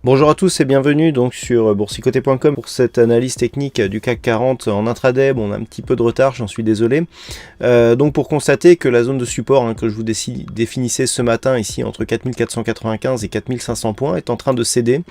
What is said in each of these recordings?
Bonjour à tous et bienvenue donc sur boursicoté.com pour cette analyse technique du CAC 40 en intraday. Bon, on a un petit peu de retard, j'en suis désolé. Donc pour constater que la zone de support que je vous définissais ce matin ici entre 4495 et 4500 points est en train de céder.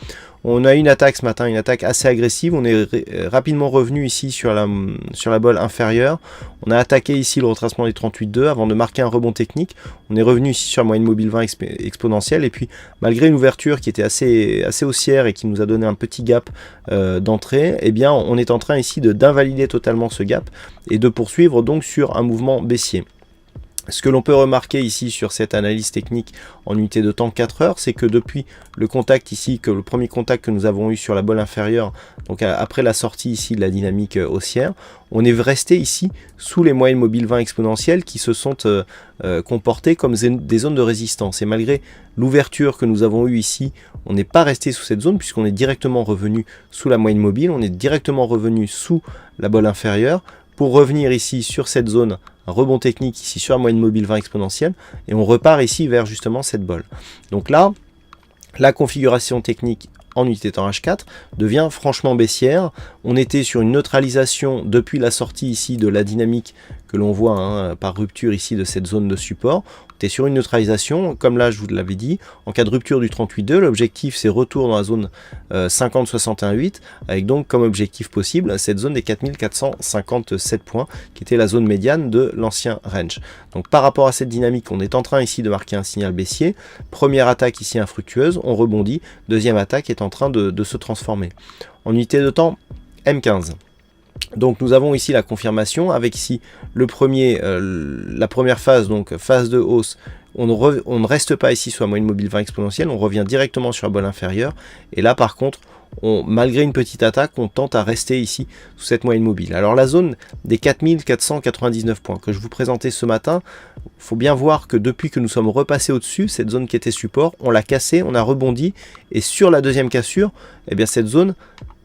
On a une attaque ce matin, une attaque assez agressive. On est rapidement revenu ici sur la bolle inférieure. On a attaqué ici le retracement des 38,2 avant de marquer un rebond technique. On est revenu ici sur la moyenne mobile 20 exponentielle. Et puis malgré une ouverture qui était assez haussière et qui nous a donné un petit gap d'entrée, eh bien on est en train ici d'invalider totalement ce gap et de poursuivre donc sur un mouvement baissier. Ce que l'on peut remarquer ici sur cette analyse technique en unité de temps 4 heures, c'est que depuis le contact ici, le premier contact que nous avons eu sur la bolle inférieure, donc après la sortie ici de la dynamique haussière, on est resté ici sous les moyennes mobiles 20 exponentielles qui se sont comportées comme des zones de résistance. Et malgré l'ouverture que nous avons eue ici, on n'est pas resté sous cette zone puisqu'on est directement revenu sous la moyenne mobile, on est directement revenu sous la bolle inférieure pour revenir ici sur cette zone, un rebond technique ici sur la moyenne mobile 20 exponentielle, et on repart ici vers justement cette bolle. Donc là, la configuration technique en unité de temps H4 devient franchement baissière. On était sur une neutralisation depuis la sortie ici de la dynamique que l'on voit par rupture ici de cette zone de support. On était sur une neutralisation, comme là je vous l'avais dit, en cas de rupture du 38,2, l'objectif c'est retour dans la zone 50-61,8 avec donc comme objectif possible cette zone des 4457 points qui était la zone médiane de l'ancien range. Donc par rapport à cette dynamique, on est en train ici de marquer un signal baissier. Première attaque ici infructueuse, on rebondit. Deuxième attaque est en train de se transformer. En unité de temps M15. Donc nous avons ici la confirmation avec ici la première phase, donc phase de hausse. On ne reste pas ici sur la moyenne mobile 20 exponentielle, on revient directement sur la bolle inférieure. Et là par contre, malgré une petite attaque, on tente à rester ici sous cette moyenne mobile. Alors la zone des 4499 points que je vous présentais ce matin, il faut bien voir que depuis que nous sommes repassés au-dessus, cette zone qui était support, on l'a cassée, on a rebondi. Et sur la deuxième cassure, eh bien cette zone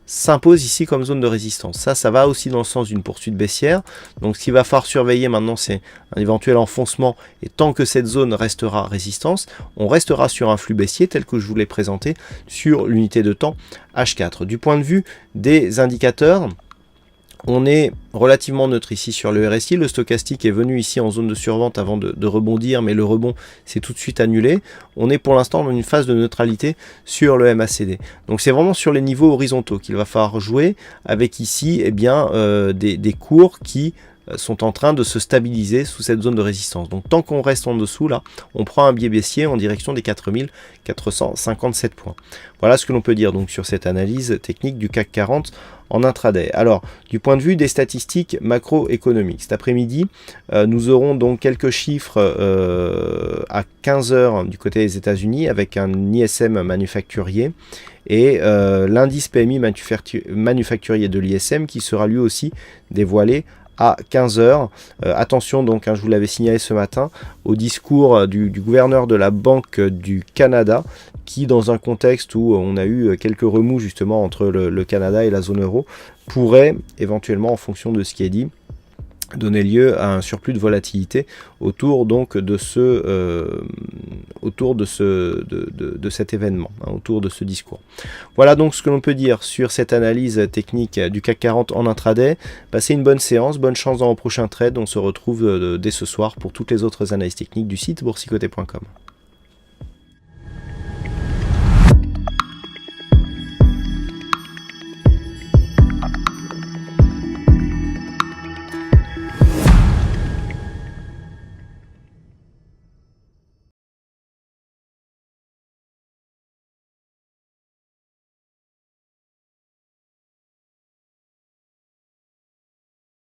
s'impose ici comme zone de résistance. Ça va aussi dans le sens d'une poursuite baissière. Donc ce qu'il va falloir surveiller maintenant, c'est un éventuel enfoncement. Et tant que cette zone restera résistance, on restera sur un flux baissier tel que je vous l'ai présenté sur l'unité de temps H4. Du point de vue des indicateurs, on est relativement neutre ici sur le RSI. Le stochastique est venu ici en zone de survente avant de rebondir, mais le rebond s'est tout de suite annulé. On est pour l'instant dans une phase de neutralité sur le MACD. Donc c'est vraiment sur les niveaux horizontaux qu'il va falloir jouer avec ici des cours qui sont en train de se stabiliser sous cette zone de résistance. Donc tant qu'on reste en dessous, là, on prend un biais baissier en direction des 4457 points. Voilà ce que l'on peut dire donc sur cette analyse technique du CAC 40 en intraday. Alors, du point de vue des statistiques macroéconomiques, cet après-midi, nous aurons donc quelques chiffres à 15 heures du côté des États-Unis avec un ISM manufacturier et l'indice PMI manufacturier de l'ISM qui sera lui aussi dévoilé à 15 heures. Attention donc, je vous l'avais signalé ce matin, au discours du gouverneur de la Banque du Canada, qui dans un contexte où on a eu quelques remous justement entre le Canada et la zone euro, pourrait éventuellement, en fonction de ce qui est dit, donner lieu à un surplus de volatilité autour donc de cet événement, autour de ce discours. Voilà donc ce que l'on peut dire sur cette analyse technique du CAC 40 en intraday. Passez une bonne séance, bonne chance dans le prochain trade. On se retrouve dès ce soir pour toutes les autres analyses techniques du site boursicoté.com.